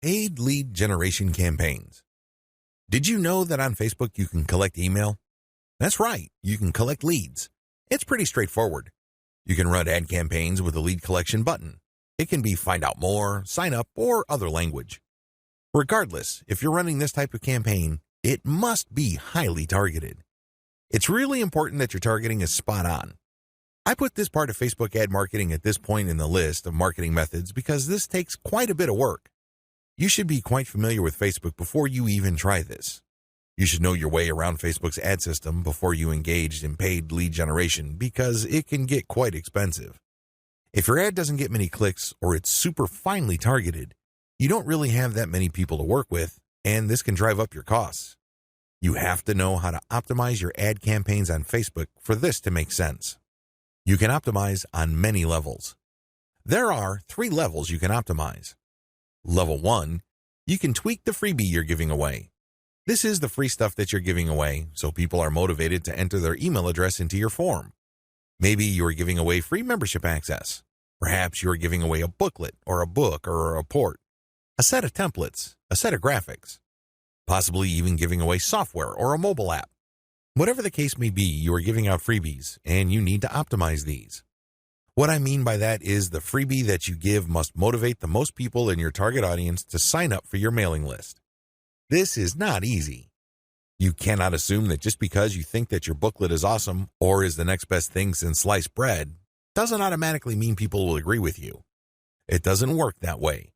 Paid lead generation campaigns. Did you know that on Facebook you can collect email? That's right, you can collect leads. It's pretty straightforward. You can run ad campaigns with a lead collection button. It can be find out more, sign up, or other language. Regardless, if you're running this type of campaign, it must be highly targeted. It's really important that your targeting is spot on. I put this part of Facebook ad marketing at this point in the list of marketing methods because this takes quite a bit of work. You should be quite familiar with Facebook before you even try this. You should know your way around Facebook's ad system before you engage in paid lead generation because it can get quite expensive. If your ad doesn't get many clicks or it's super finely targeted, you don't really have that many people to work with, and this can drive up your costs. You have to know how to optimize your ad campaigns on Facebook for this to make sense. You can optimize on many levels. There are 3 levels you can optimize. Level 1, you can tweak the freebie you're giving away. This is the free stuff that you're giving away, so people are motivated to enter their email address into your form. Maybe you're giving away free membership access. Perhaps you're giving away a booklet or a book or a report, a set of templates, a set of graphics, possibly even giving away software or a mobile app. Whatever the case may be, you are giving out freebies, and you need to optimize these. What I mean by that is the freebie that you give must motivate the most people in your target audience to sign up for your mailing list. This is not easy. You cannot assume that just because you think that your booklet is awesome or is the next best thing since sliced bread, doesn't automatically mean people will agree with you. It doesn't work that way.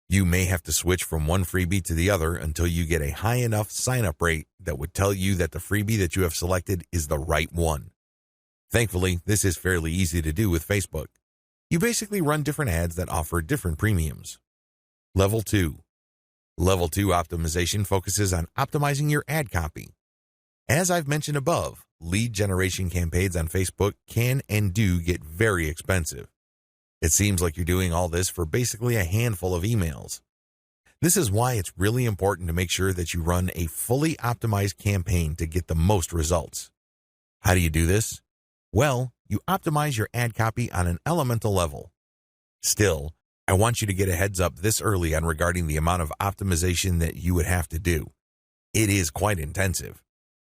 You may have to switch from one freebie to the other until you get a high enough sign-up rate that would tell you that the freebie that you have selected is the right one. Thankfully, this is fairly easy to do with Facebook. You basically run different ads that offer different premiums. Level 2. Level 2 optimization focuses on optimizing your ad copy. As I've mentioned above, lead generation campaigns on Facebook can and do get very expensive. It seems like you're doing all this for basically a handful of emails. This is why it's really important to make sure that you run a fully optimized campaign to get the most results. How do you do this? Well, you optimize your ad copy on an elemental level. Still, I want you to get a heads up this early on regarding the amount of optimization that you would have to do. It is quite intensive.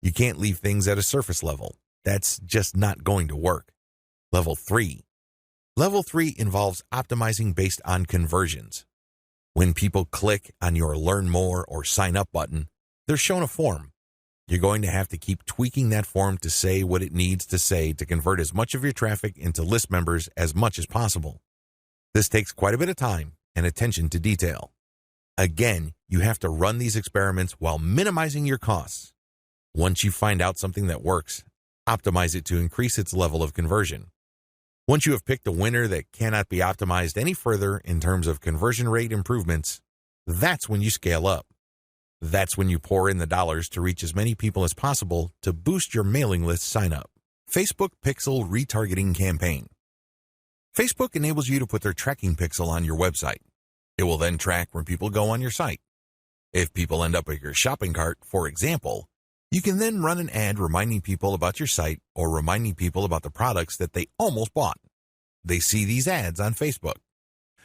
You can't leave things at a surface level. That's just not going to work. Level 3. Level 3 involves optimizing based on conversions. When people click on your Learn More or Sign Up button, they're shown a form. You're going to have to keep tweaking that form to say what it needs to say to convert as much of your traffic into list members as much as possible. This takes quite a bit of time and attention to detail. Again, you have to run these experiments while minimizing your costs. Once you find out something that works, optimize it to increase its level of conversion. Once you have picked a winner that cannot be optimized any further in terms of conversion rate improvements, that's when you scale up. That's when you pour in the dollars to reach as many people as possible to boost your mailing list sign-up. Facebook Pixel Retargeting Campaign. Facebook enables you to put their tracking pixel on your website. It will then track when people go on your site. If people end up at your shopping cart, for example, you can then run an ad reminding people about your site or reminding people about the products that they almost bought. They see these ads on Facebook.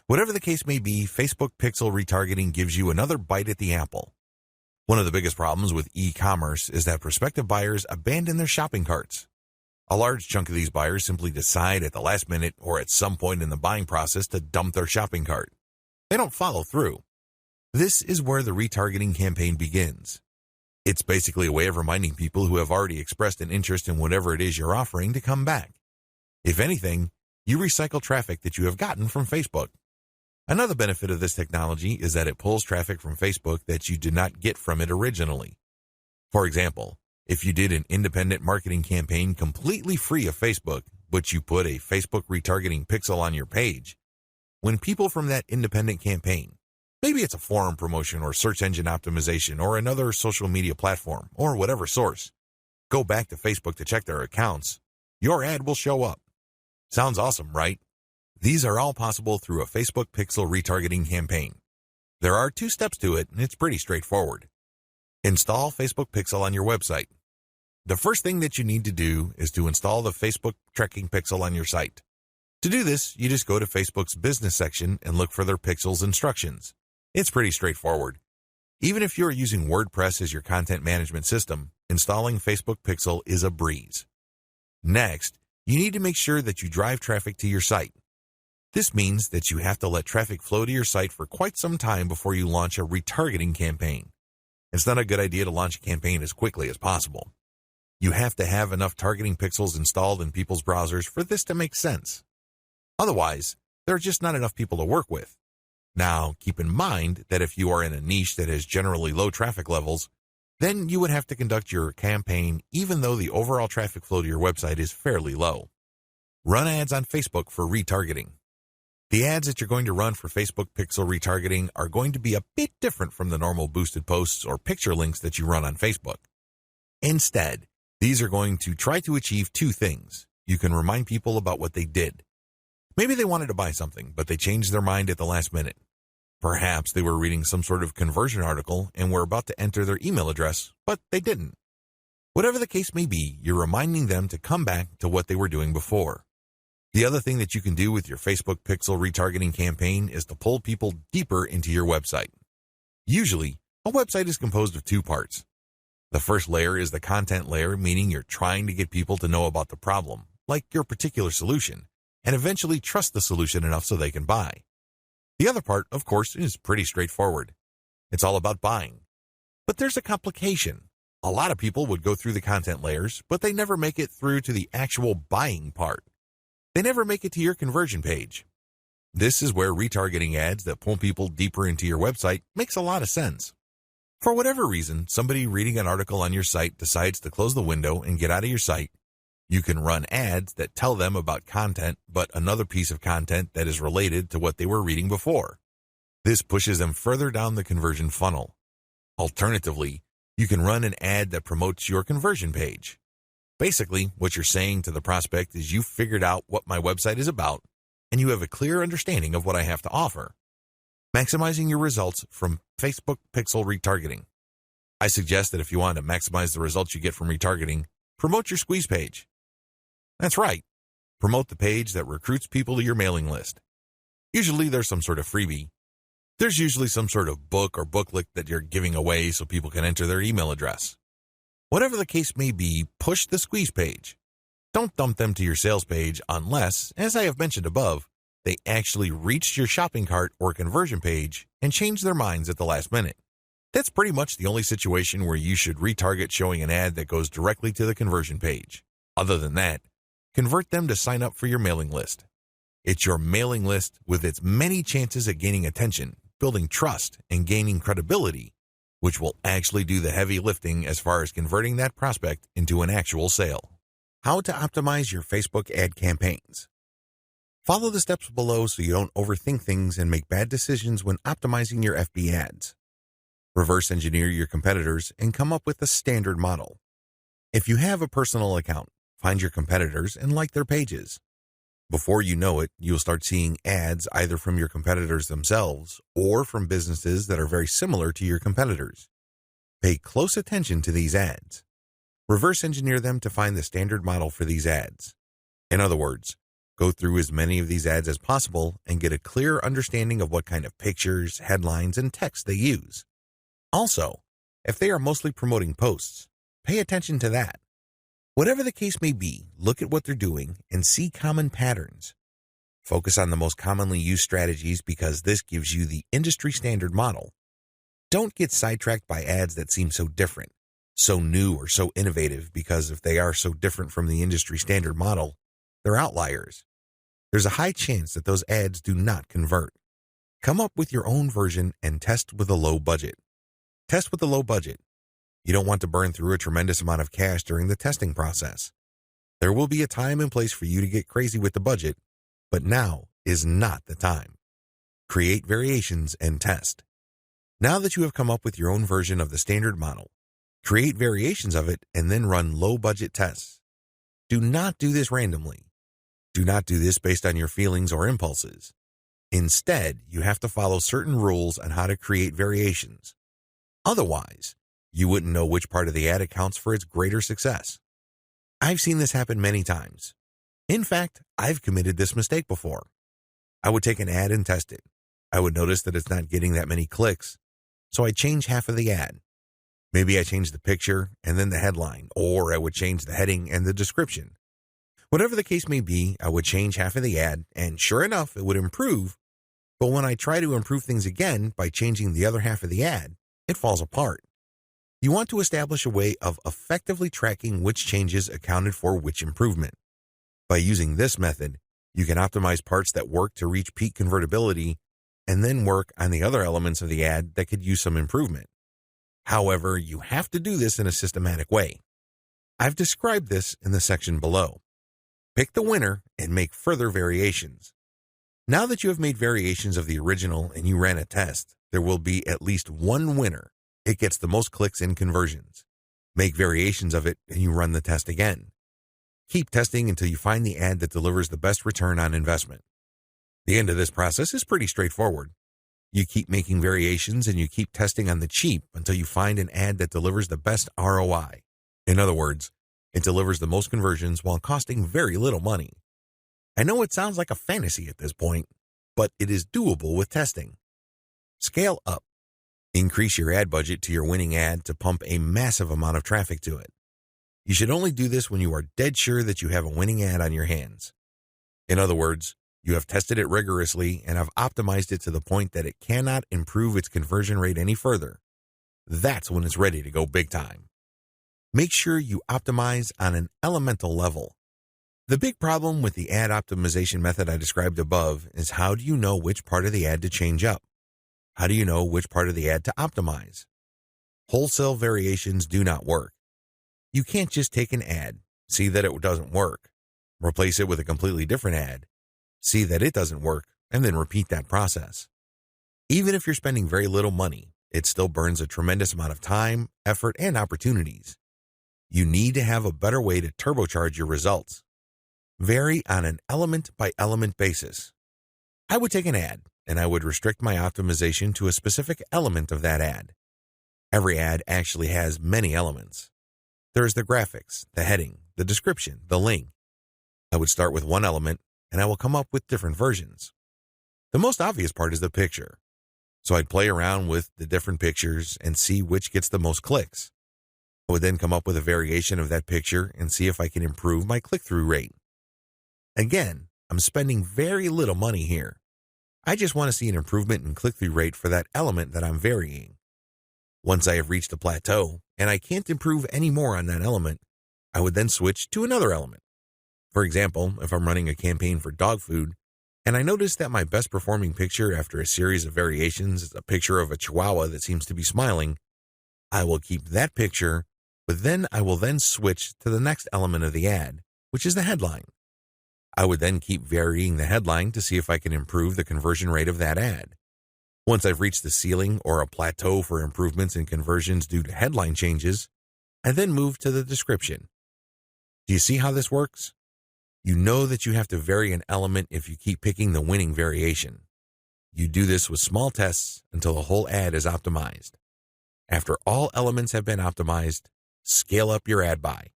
Whatever the case may be, Facebook Pixel Retargeting gives you another bite at the apple. One of the biggest problems with e-commerce is that prospective buyers abandon their shopping carts. A large chunk of these buyers simply decide at the last minute or at some point in the buying process to dump their shopping cart. They don't follow through. This is where the retargeting campaign begins. It's basically a way of reminding people who have already expressed an interest in whatever it is you're offering to come back. If anything, you recycle traffic that you have gotten from Facebook. Another benefit of this technology is that it pulls traffic from Facebook that you did not get from it originally. For example, if you did an independent marketing campaign completely free of Facebook, but you put a Facebook retargeting pixel on your page, when people from that independent campaign, maybe it's a forum promotion or search engine optimization or another social media platform or whatever source, go back to Facebook to check their accounts, your ad will show up. Sounds awesome, right? These are all possible through a Facebook Pixel retargeting campaign. There are 2 steps to it, and it's pretty straightforward. Install Facebook Pixel on your website. The first thing that you need to do is to install the Facebook tracking pixel on your site. To do this, you just go to Facebook's business section and look for their Pixels instructions. It's pretty straightforward. Even if you're using WordPress as your content management system, installing Facebook Pixel is a breeze. Next, you need to make sure that you drive traffic to your site. This means that you have to let traffic flow to your site for quite some time before you launch a retargeting campaign. It's not a good idea to launch a campaign as quickly as possible. You have to have enough targeting pixels installed in people's browsers for this to make sense. Otherwise, there are just not enough people to work with. Now, keep in mind that if you are in a niche that has generally low traffic levels, then you would have to conduct your campaign even though the overall traffic flow to your website is fairly low. Run ads on Facebook for retargeting. The ads that you're going to run for Facebook Pixel retargeting are going to be a bit different from the normal boosted posts or picture links that you run on Facebook. Instead, these are going to try to achieve two things. You can remind people about what they did. Maybe they wanted to buy something, but they changed their mind at the last minute. Perhaps they were reading some sort of conversion article and were about to enter their email address, but they didn't. Whatever the case may be, you're reminding them to come back to what they were doing before. The other thing that you can do with your Facebook Pixel retargeting campaign is to pull people deeper into your website. Usually, a website is composed of two parts. The first layer is the content layer, meaning you're trying to get people to know about the problem, like your particular solution, and eventually trust the solution enough so they can buy. The other part, of course, is pretty straightforward. It's all about buying. But there's a complication. A lot of people would go through the content layers, but they never make it through to the actual buying part. They never make it to your conversion page. This is where retargeting ads that pull people deeper into your website makes a lot of sense. For whatever reason, somebody reading an article on your site decides to close the window and get out of your site. You can run ads that tell them about content, but another piece of content that is related to what they were reading before. This pushes them further down the conversion funnel. Alternatively, you can run an ad that promotes your conversion page. Basically, what you're saying to the prospect is you've figured out what my website is about, and you have a clear understanding of what I have to offer. Maximizing your results from Facebook Pixel retargeting. I suggest that if you want to maximize the results you get from retargeting, promote your squeeze page. That's right. Promote the page that recruits people to your mailing list. Usually there's some sort of freebie. There's usually some sort of book or booklet that you're giving away so people can enter their email address. Whatever the case may be, push the squeeze page. Don't dump them to your sales page unless, as I have mentioned above, they actually reached your shopping cart or conversion page and changed their minds at the last minute. That's pretty much the only situation where you should retarget showing an ad that goes directly to the conversion page. Other than that, convert them to sign up for your mailing list. It's your mailing list with its many chances at gaining attention, building trust, and gaining credibility, which will actually do the heavy lifting as far as converting that prospect into an actual sale. How to optimize your Facebook ad campaigns. Follow the steps below so you don't overthink things and make bad decisions when optimizing your FB ads. Reverse engineer your competitors and come up with a standard model. If you have a personal account, find your competitors and like their pages. Before you know it, you'll start seeing ads either from your competitors themselves or from businesses that are very similar to your competitors. Pay close attention to these ads. Reverse engineer them to find the standard model for these ads. In other words, go through as many of these ads as possible and get a clear understanding of what kind of pictures, headlines, and text they use. Also, if they are mostly promoting posts, pay attention to that. Whatever the case may be, look at what they're doing and see common patterns. Focus on the most commonly used strategies because this gives you the industry standard model. Don't get sidetracked by ads that seem so different, so new or so innovative because if they are so different from the industry standard model, they're outliers. There's a high chance that those ads do not convert. Come up with your own version and test with a low budget. Test with a low budget. You don't want to burn through a tremendous amount of cash during the testing process. There will be a time and place for you to get crazy with the budget, but now is not the time. Create variations and test. Now that you have come up with your own version of the standard model, create variations of it and then run low-budget tests. Do not do this randomly. Do not do this based on your feelings or impulses. Instead, you have to follow certain rules on how to create variations. Otherwise, you wouldn't know which part of the ad accounts for its greater success. I've seen this happen many times. In fact, I've committed this mistake before. I would take an ad and test it. I would notice that it's not getting that many clicks, so I'd change half of the ad. Maybe I change the picture and then the headline, or I would change the heading and the description. Whatever the case may be, I would change half of the ad, and sure enough, it would improve. But when I try to improve things again by changing the other half of the ad, it falls apart. You want to establish a way of effectively tracking which changes accounted for which improvement. By using this method, you can optimize parts that work to reach peak convertibility and then work on the other elements of the ad that could use some improvement. However, you have to do this in a systematic way. I've described this in the section below. Pick the winner and make further variations. Now that you have made variations of the original and you ran a test, there will be at least one winner. It gets the most clicks and conversions. Make variations of it and you run the test again. Keep testing until you find the ad that delivers the best return on investment. The end of this process is pretty straightforward. You keep making variations and you keep testing on the cheap until you find an ad that delivers the best ROI. In other words, it delivers the most conversions while costing very little money. I know it sounds like a fantasy at this point, but it is doable with testing. Scale up. Increase your ad budget to your winning ad to pump a massive amount of traffic to it. You should only do this when you are dead sure that you have a winning ad on your hands. In other words, you have tested it rigorously and have optimized it to the point that it cannot improve its conversion rate any further. That's when it's ready to go big time. Make sure you optimize on an elemental level. The big problem with the ad optimization method I described above is how do you know which part of the ad to change up? How do you know which part of the ad to optimize? Wholesale variations do not work. You can't just take an ad, see that it doesn't work, replace it with a completely different ad, see that it doesn't work, and then repeat that process. Even if you're spending very little money, it still burns a tremendous amount of time, effort, and opportunities. You need to have a better way to turbocharge your results. Vary on an element-by-element basis. I would take an ad, and I would restrict my optimization to a specific element of that ad. Every ad actually has many elements. There's the graphics, the heading, the description, the link. I would start with one element, and I will come up with different versions. The most obvious part is the picture. So I'd play around with the different pictures and see which gets the most clicks. I would then come up with a variation of that picture and see if I can improve my click-through rate. Again, I'm spending very little money here. I just want to see an improvement in click-through rate for that element that I'm varying. Once I have reached a plateau and I can't improve any more on that element, I would then switch to another element. For example, if I'm running a campaign for dog food and I notice that my best performing picture after a series of variations is a picture of a chihuahua that seems to be smiling, I will keep that picture, but then I will then switch to the next element of the ad, which is the headline. I would then keep varying the headline to see if I can improve the conversion rate of that ad. Once I've reached the ceiling or a plateau for improvements in conversions due to headline changes, I then move to the description. Do you see how this works? You know that you have to vary an element if you keep picking the winning variation. You do this with small tests until the whole ad is optimized. After all elements have been optimized, scale up your ad buy.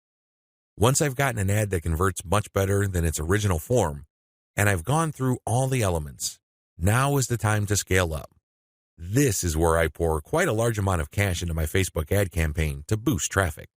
Once I've gotten an ad that converts much better than its original form, and I've gone through all the elements, now is the time to scale up. This is where I pour quite a large amount of cash into my Facebook ad campaign to boost traffic.